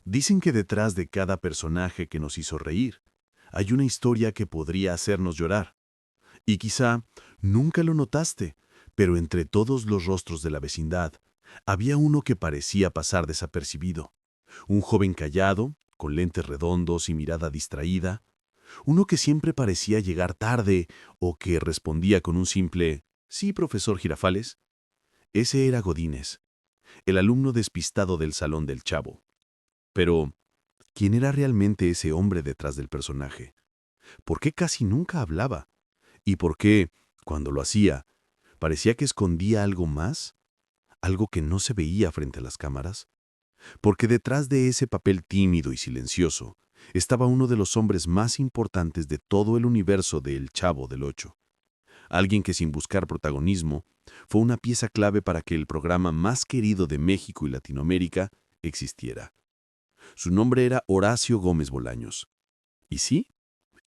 Dicen que detrás de cada personaje que nos hizo reír, hay una historia que podría hacernos llorar. Y quizá nunca lo notaste, pero entre todos los rostros de la vecindad, había uno que parecía pasar desapercibido. Un joven callado, con lentes redondos y mirada distraída. Uno que siempre parecía llegar tarde o que respondía con un simple «Sí, profesor Girafales». Ese era Godínez, el alumno despistado del salón del Chavo. Pero, ¿quién era realmente ese hombre detrás del personaje? ¿Por qué casi nunca hablaba? ¿Y por qué, cuando lo hacía, parecía que escondía algo más? ¿Algo que no se veía frente a las cámaras? Porque detrás de ese papel tímido y silencioso estaba uno de los hombres más importantes de todo el universo de El Chavo del Ocho. Alguien que sin buscar protagonismo fue una pieza clave para que el programa más querido de México y Latinoamérica existiera. Su nombre era Horacio Gómez Bolaños. Y sí,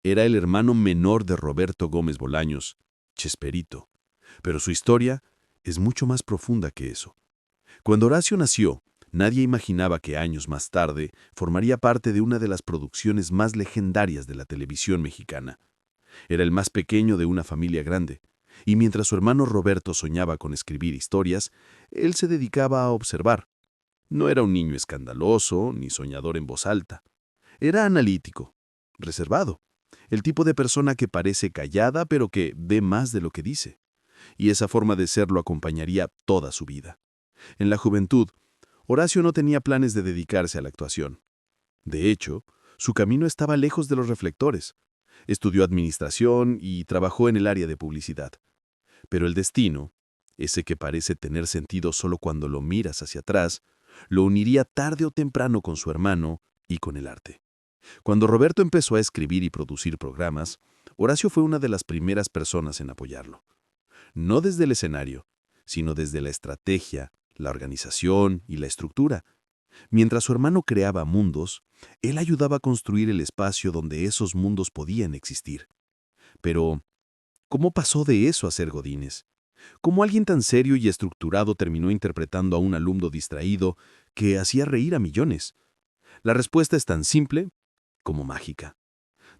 era el hermano menor de Roberto Gómez Bolaños, Chesperito. Pero su historia es mucho más profunda que eso. Cuando Horacio nació, nadie imaginaba que años más tarde formaría parte de una de las producciones más legendarias de la televisión mexicana. Era el más pequeño de una familia grande, y mientras su hermano Roberto soñaba con escribir historias, él se dedicaba a observar. No era un niño escandaloso ni soñador en voz alta. Era analítico, reservado, el tipo de persona que parece callada pero que ve más de lo que dice. Y esa forma de ser lo acompañaría toda su vida. En la juventud, Horacio no tenía planes de dedicarse a la actuación. De hecho, su camino estaba lejos de los reflectores. Estudió administración y trabajó en el área de publicidad. Pero el destino, ese que parece tener sentido solo cuando lo miras hacia atrás, lo uniría tarde o temprano con su hermano y con el arte. Cuando Roberto empezó a escribir y producir programas, Horacio fue una de las primeras personas en apoyarlo. No desde el escenario, sino desde la estrategia, la organización y la estructura. Mientras su hermano creaba mundos, él ayudaba a construir el espacio donde esos mundos podían existir. Pero, ¿cómo pasó de eso a ser Godínez? ¿Cómo alguien tan serio y estructurado terminó interpretando a un alumno distraído que hacía reír a millones? La respuesta es tan simple como mágica.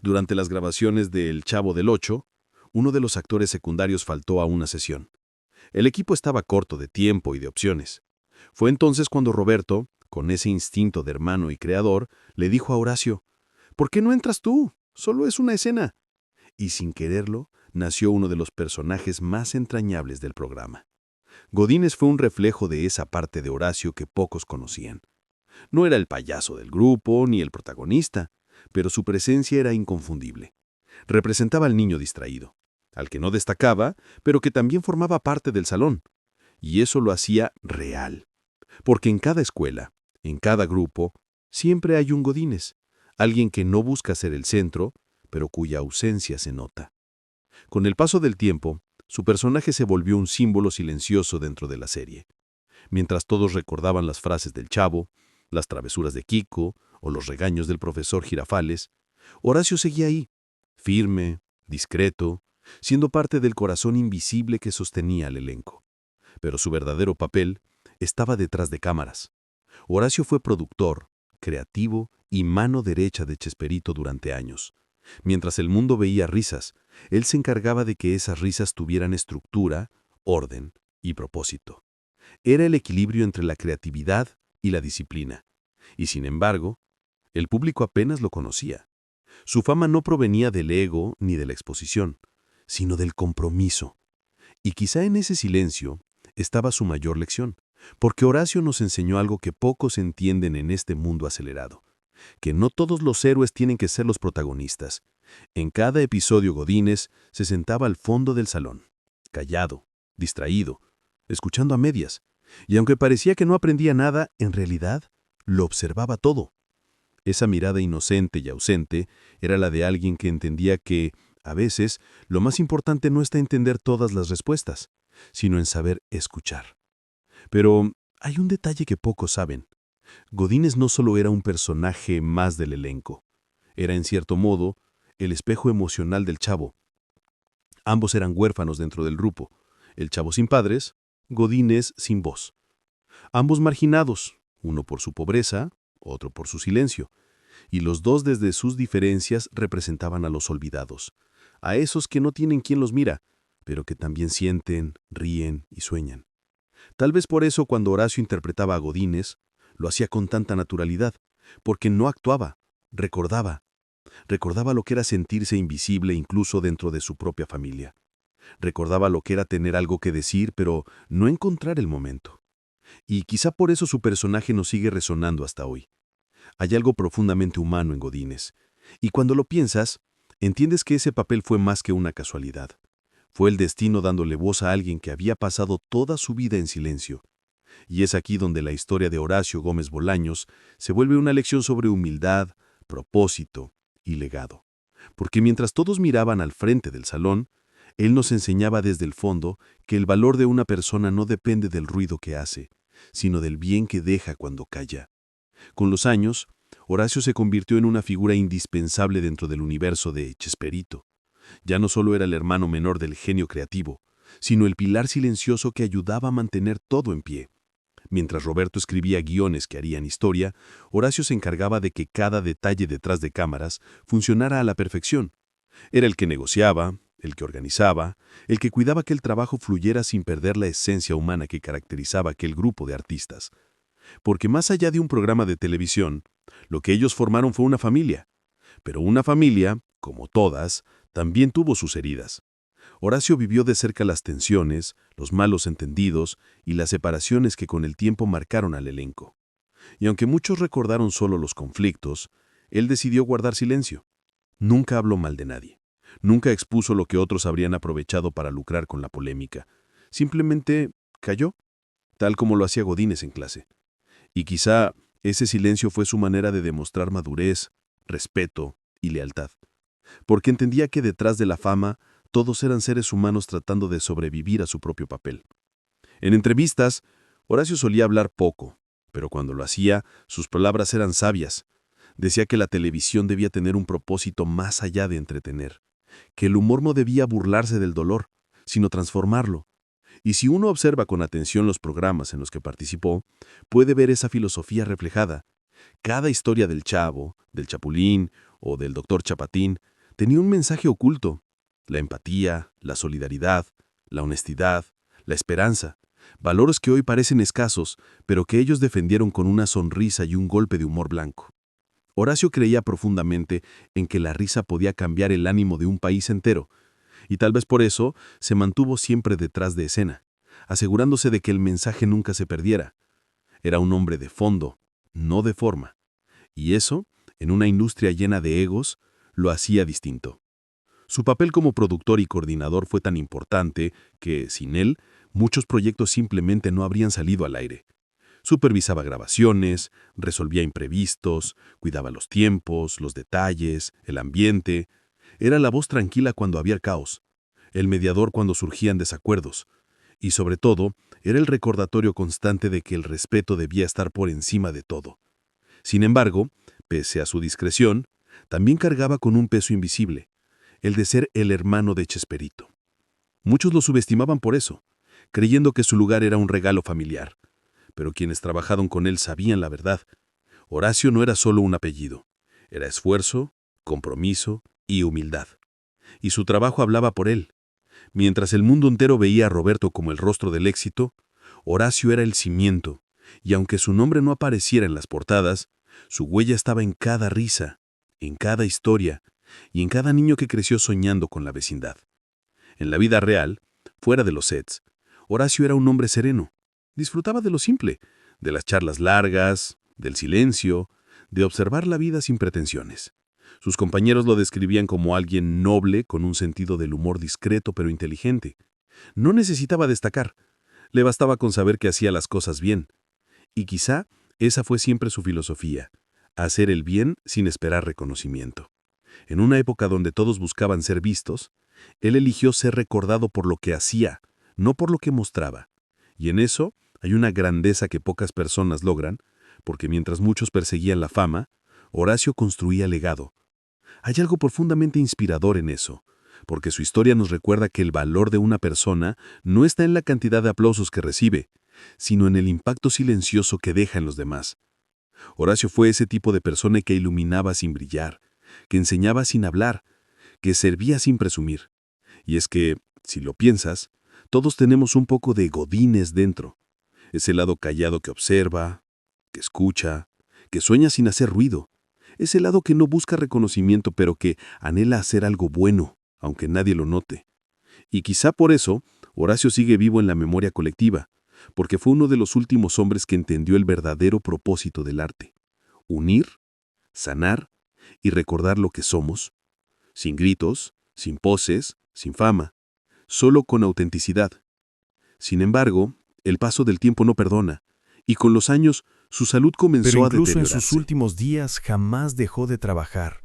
Durante las grabaciones de El Chavo del Ocho, uno de los actores secundarios faltó a una sesión. El equipo estaba corto de tiempo y de opciones. Fue entonces cuando Roberto, con ese instinto de hermano y creador, le dijo a Horacio, «¿Por qué no entras tú? Solo es una escena». Y sin quererlo, nació uno de los personajes más entrañables del programa. Godínez fue un reflejo de esa parte de Horacio que pocos conocían. No era el payaso del grupo ni el protagonista, pero su presencia era inconfundible. Representaba al niño distraído, al que no destacaba, pero que también formaba parte del salón. Y eso lo hacía real. Porque en cada escuela, en cada grupo, siempre hay un Godínez, alguien que no busca ser el centro, pero cuya ausencia se nota. Con el paso del tiempo, su personaje se volvió un símbolo silencioso dentro de la serie. Mientras todos recordaban las frases del Chavo, las travesuras de Kiko o los regaños del profesor Girafales, Horacio seguía ahí, firme, discreto, siendo parte del corazón invisible que sostenía al elenco. Pero su verdadero papel estaba detrás de cámaras. Horacio fue productor, creativo y mano derecha de Chesperito durante años. Mientras el mundo veía risas, él se encargaba de que esas risas tuvieran estructura, orden y propósito. Era el equilibrio entre la creatividad y la disciplina. Y sin embargo, el público apenas lo conocía. Su fama no provenía del ego ni de la exposición, sino del compromiso. Y quizá en ese silencio estaba su mayor lección, porque Horacio nos enseñó algo que pocos entienden en este mundo acelerado, que no todos los héroes tienen que ser los protagonistas. En cada episodio Godínez se sentaba al fondo del salón, callado, distraído, escuchando a medias, y aunque parecía que no aprendía nada, en realidad lo observaba todo. Esa mirada inocente y ausente era la de alguien que entendía que, a veces, lo más importante no está en entender todas las respuestas, sino en saber escuchar. Pero hay un detalle que pocos saben. Godínez no solo era un personaje más del elenco. Era, en cierto modo, el espejo emocional del Chavo. Ambos eran huérfanos dentro del grupo. El Chavo sin padres, Godínez sin voz. Ambos marginados, uno por su pobreza, otro por su silencio, y los dos desde sus diferencias representaban a los olvidados, a esos que no tienen quien los mira, pero que también sienten, ríen y sueñan. Tal vez por eso cuando Horacio interpretaba a Godínez, lo hacía con tanta naturalidad, porque no actuaba, recordaba. Recordaba lo que era sentirse invisible incluso dentro de su propia familia. Recordaba lo que era tener algo que decir, pero no encontrar el momento. Y quizá por eso su personaje nos sigue resonando hasta hoy. Hay algo profundamente humano en Godínez. Y cuando lo piensas, entiendes que ese papel fue más que una casualidad. Fue el destino dándole voz a alguien que había pasado toda su vida en silencio. Y es aquí donde la historia de Horacio Gómez Bolaños se vuelve una lección sobre humildad, propósito y legado. Porque mientras todos miraban al frente del salón, él nos enseñaba desde el fondo que el valor de una persona no depende del ruido que hace, sino del bien que deja cuando calla. Con los años, Horacio se convirtió en una figura indispensable dentro del universo de Chesperito. Ya no solo era el hermano menor del genio creativo, sino el pilar silencioso que ayudaba a mantener todo en pie. Mientras Roberto escribía guiones que harían historia, Horacio se encargaba de que cada detalle detrás de cámaras funcionara a la perfección. Era el que negociaba, el que organizaba, el que cuidaba que el trabajo fluyera sin perder la esencia humana que caracterizaba aquel grupo de artistas. Porque más allá de un programa de televisión, lo que ellos formaron fue una familia. Pero una familia, como todas, también tuvo sus heridas. Horacio vivió de cerca las tensiones, los malos entendidos y las separaciones que con el tiempo marcaron al elenco. Y aunque muchos recordaron solo los conflictos, él decidió guardar silencio. Nunca habló mal de nadie. Nunca expuso lo que otros habrían aprovechado para lucrar con la polémica. Simplemente calló, tal como lo hacía Godínez en clase. Y quizá ese silencio fue su manera de demostrar madurez, respeto y lealtad. Porque entendía que detrás de la fama, todos eran seres humanos tratando de sobrevivir a su propio papel. En entrevistas, Horacio solía hablar poco, pero cuando lo hacía, sus palabras eran sabias. Decía que la televisión debía tener un propósito más allá de entretener, que el humor no debía burlarse del dolor, sino transformarlo. Y si uno observa con atención los programas en los que participó, puede ver esa filosofía reflejada. Cada historia del Chavo, del Chapulín o del Doctor Chapatín tenía un mensaje oculto: la empatía, la solidaridad, la honestidad, la esperanza, valores que hoy parecen escasos, pero que ellos defendieron con una sonrisa y un golpe de humor blanco. Horacio creía profundamente en que la risa podía cambiar el ánimo de un país entero, y tal vez por eso se mantuvo siempre detrás de escena, asegurándose de que el mensaje nunca se perdiera. Era un hombre de fondo, no de forma, y eso, en una industria llena de egos, lo hacía distinto. Su papel como productor y coordinador fue tan importante que, sin él, muchos proyectos simplemente no habrían salido al aire. Supervisaba grabaciones, resolvía imprevistos, cuidaba los tiempos, los detalles, el ambiente. Era la voz tranquila cuando había caos, el mediador cuando surgían desacuerdos, y sobre todo, era el recordatorio constante de que el respeto debía estar por encima de todo. Sin embargo, pese a su discreción, también cargaba con un peso invisible, el de ser el hermano de Chesperito. Muchos lo subestimaban por eso, creyendo que su lugar era un regalo familiar. Pero quienes trabajaron con él sabían la verdad. Horacio no era solo un apellido, era esfuerzo, compromiso y humildad. Y su trabajo hablaba por él. Mientras el mundo entero veía a Roberto como el rostro del éxito, Horacio era el cimiento, y aunque su nombre no apareciera en las portadas, su huella estaba en cada risa, en cada historia y en cada niño que creció soñando con la vecindad. En la vida real, fuera de los sets, Horacio era un hombre sereno. Disfrutaba de lo simple, de las charlas largas, del silencio, de observar la vida sin pretensiones. Sus compañeros lo describían como alguien noble con un sentido del humor discreto pero inteligente. No necesitaba destacar, le bastaba con saber que hacía las cosas bien. Y quizá esa fue siempre su filosofía, hacer el bien sin esperar reconocimiento. En una época donde todos buscaban ser vistos, él eligió ser recordado por lo que hacía, no por lo que mostraba. Y en eso hay una grandeza que pocas personas logran, porque mientras muchos perseguían la fama, Horacio construía legado. Hay algo profundamente inspirador en eso, porque su historia nos recuerda que el valor de una persona no está en la cantidad de aplausos que recibe, sino en el impacto silencioso que deja en los demás. Horacio fue ese tipo de persona que iluminaba sin brillar, que enseñaba sin hablar, que servía sin presumir. Y es que, si lo piensas, todos tenemos un poco de Godínez dentro. Ese lado callado que observa, que escucha, que sueña sin hacer ruido. Ese lado que no busca reconocimiento pero que anhela hacer algo bueno, aunque nadie lo note. Y quizá por eso, Horacio sigue vivo en la memoria colectiva, porque fue uno de los últimos hombres que entendió el verdadero propósito del arte: unir, sanar y recordar lo que somos, sin gritos, sin poses, sin fama, solo con autenticidad. Sin embargo, el paso del tiempo no perdona, y con los años su salud Pero comenzó a incluso en sus deteriorarse. últimos días jamás dejó de trabajar.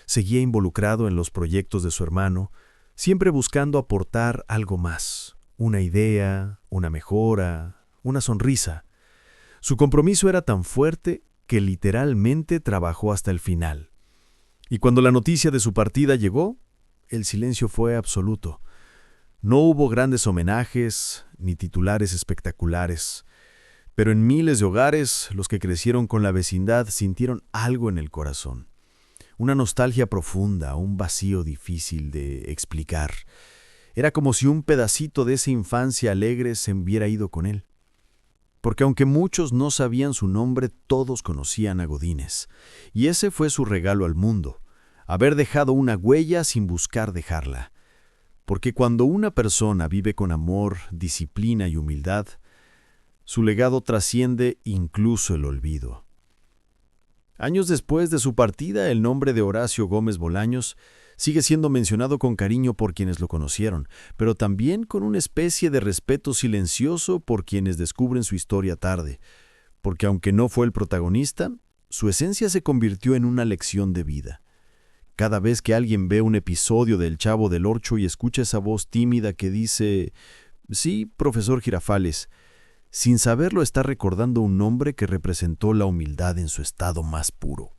Seguía involucrado en los proyectos de su hermano, siempre buscando aportar algo más, una idea, una mejora, una sonrisa. Su compromiso era tan fuerte que literalmente trabajó hasta el final. Y cuando la noticia de su partida llegó, el silencio fue absoluto. No hubo grandes homenajes ni titulares espectaculares, pero en miles de hogares los que crecieron con la vecindad sintieron algo en el corazón. Una nostalgia profunda, un vacío difícil de explicar. Era como si un pedacito de esa infancia alegre se hubiera ido con él. Porque aunque muchos no sabían su nombre, todos conocían a Godínez. Y ese fue su regalo al mundo: haber dejado una huella sin buscar dejarla. Porque cuando una persona vive con amor, disciplina y humildad, su legado trasciende incluso el olvido. Años después de su partida, el nombre de Horacio Gómez Bolaños sigue siendo mencionado con cariño por quienes lo conocieron, pero también con una especie de respeto silencioso por quienes descubren su historia tarde, porque aunque no fue el protagonista, su esencia se convirtió en una lección de vida. Cada vez que alguien ve un episodio del Chavo del Ocho y escucha esa voz tímida que dice: «Sí, profesor Girafales», sin saberlo está recordando un hombre que representó la humildad en su estado más puro.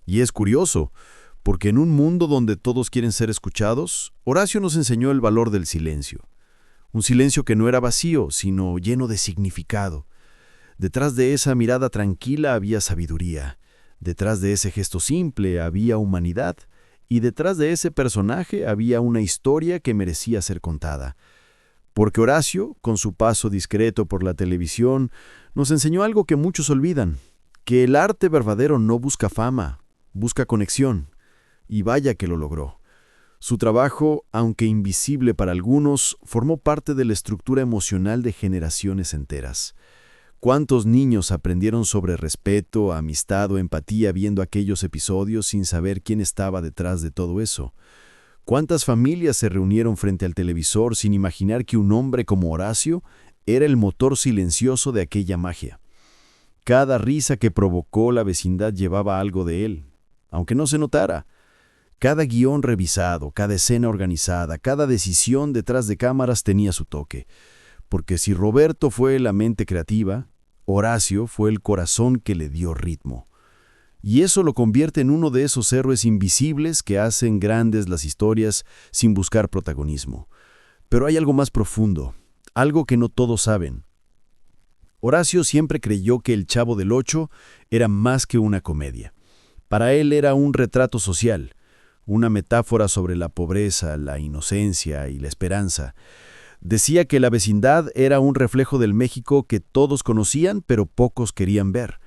Y es curioso, porque en un mundo donde todos quieren ser escuchados, Horacio nos enseñó el valor del silencio. Un silencio que no era vacío, sino lleno de significado. Detrás de esa mirada tranquila había sabiduría. Detrás de ese gesto simple había humanidad. Y detrás de ese personaje había una historia que merecía ser contada. Porque Horacio, con su paso discreto por la televisión, nos enseñó algo que muchos olvidan: que el arte verdadero no busca fama, busca conexión. Y vaya que lo logró. Su trabajo, aunque invisible para algunos, formó parte de la estructura emocional de generaciones enteras. ¿Cuántos niños aprendieron sobre respeto, amistad o empatía viendo aquellos episodios sin saber quién estaba detrás de todo eso? ¿Cuántas familias se reunieron frente al televisor sin imaginar que un hombre como Horacio era el motor silencioso de aquella magia? Cada risa que provocó la vecindad llevaba algo de él, aunque no se notara. Cada guión revisado, cada escena organizada, cada decisión detrás de cámaras tenía su toque. Porque si Roberto fue la mente creativa, Horacio fue el corazón que le dio ritmo. Y eso lo convierte en uno de esos héroes invisibles que hacen grandes las historias sin buscar protagonismo. Pero hay algo más profundo, algo que no todos saben. Horacio siempre creyó que El Chavo del Ocho era más que una comedia. Para él era un retrato social, una metáfora sobre la pobreza, la inocencia y la esperanza. Decía que la vecindad era un reflejo del México que todos conocían pero pocos querían ver.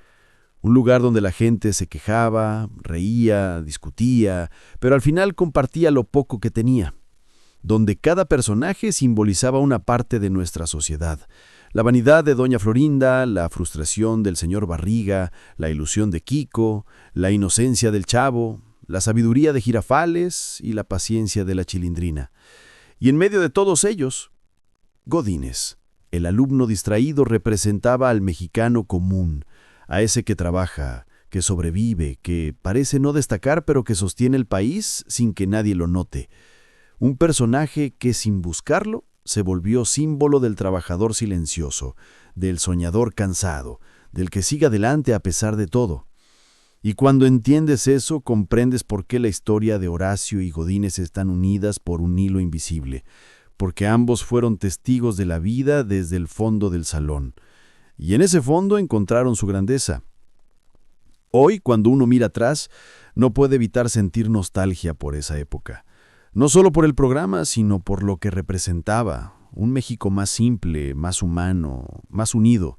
Un lugar donde la gente se quejaba, reía, discutía, pero al final compartía lo poco que tenía. Donde cada personaje simbolizaba una parte de nuestra sociedad. La vanidad de Doña Florinda, la frustración del señor Barriga, la ilusión de Kiko, la inocencia del Chavo, la sabiduría de Girafales y la paciencia de la Chilindrina. Y en medio de todos ellos, Godínez, el alumno distraído, representaba al mexicano común, a ese que trabaja, que sobrevive, que parece no destacar pero que sostiene el país sin que nadie lo note. Un personaje que sin buscarlo se volvió símbolo del trabajador silencioso, del soñador cansado, del que sigue adelante a pesar de todo. Y cuando entiendes eso, comprendes por qué la historia de Horacio y Godínez están unidas por un hilo invisible, porque ambos fueron testigos de la vida desde el fondo del salón. Y en ese fondo encontraron su grandeza. Hoy, cuando uno mira atrás, no puede evitar sentir nostalgia por esa época. No solo por el programa, sino por lo que representaba. Un México más simple, más humano, más unido.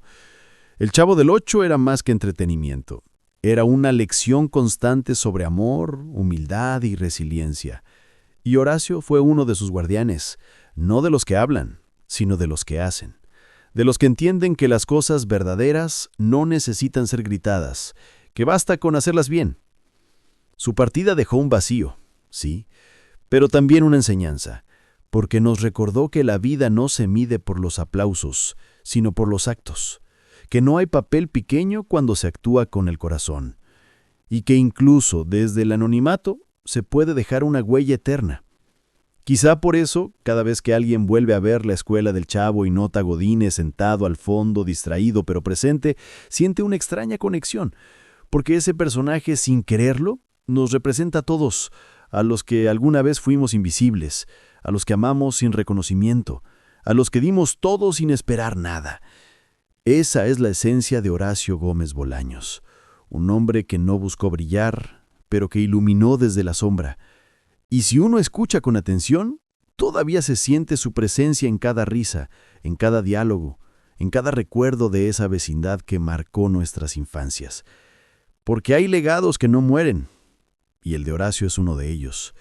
El Chavo del Ocho era más que entretenimiento. Era una lección constante sobre amor, humildad y resiliencia. Y Horacio fue uno de sus guardianes, no de los que hablan, sino de los que hacen. De los que entienden que las cosas verdaderas no necesitan ser gritadas, que basta con hacerlas bien. Su partida dejó un vacío, sí, pero también una enseñanza, porque nos recordó que la vida no se mide por los aplausos, sino por los actos, que no hay papel pequeño cuando se actúa con el corazón, y que incluso desde el anonimato se puede dejar una huella eterna. Quizá por eso, cada vez que alguien vuelve a ver la escuela del Chavo y nota a Godínez sentado al fondo, distraído pero presente, siente una extraña conexión, porque ese personaje, sin quererlo, nos representa a todos, a los que alguna vez fuimos invisibles, a los que amamos sin reconocimiento, a los que dimos todo sin esperar nada. Esa es la esencia de Horacio Gómez Bolaños, un hombre que no buscó brillar, pero que iluminó desde la sombra. Y si uno escucha con atención, todavía se siente su presencia en cada risa, en cada diálogo, en cada recuerdo de esa vecindad que marcó nuestras infancias. Porque hay legados que no mueren, y el de Horacio es uno de ellos.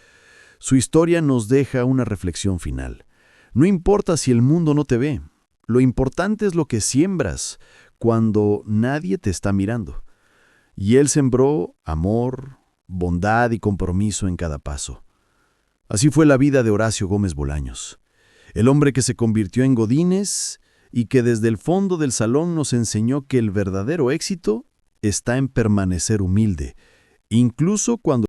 Su historia nos deja una reflexión final. No importa si el mundo no te ve, lo importante es lo que siembras cuando nadie te está mirando. Y él sembró amor, bondad y compromiso en cada paso. Así fue la vida de Horacio Gómez Bolaños, el hombre que se convirtió en Godínez y que desde el fondo del salón nos enseñó que el verdadero éxito está en permanecer humilde, incluso cuando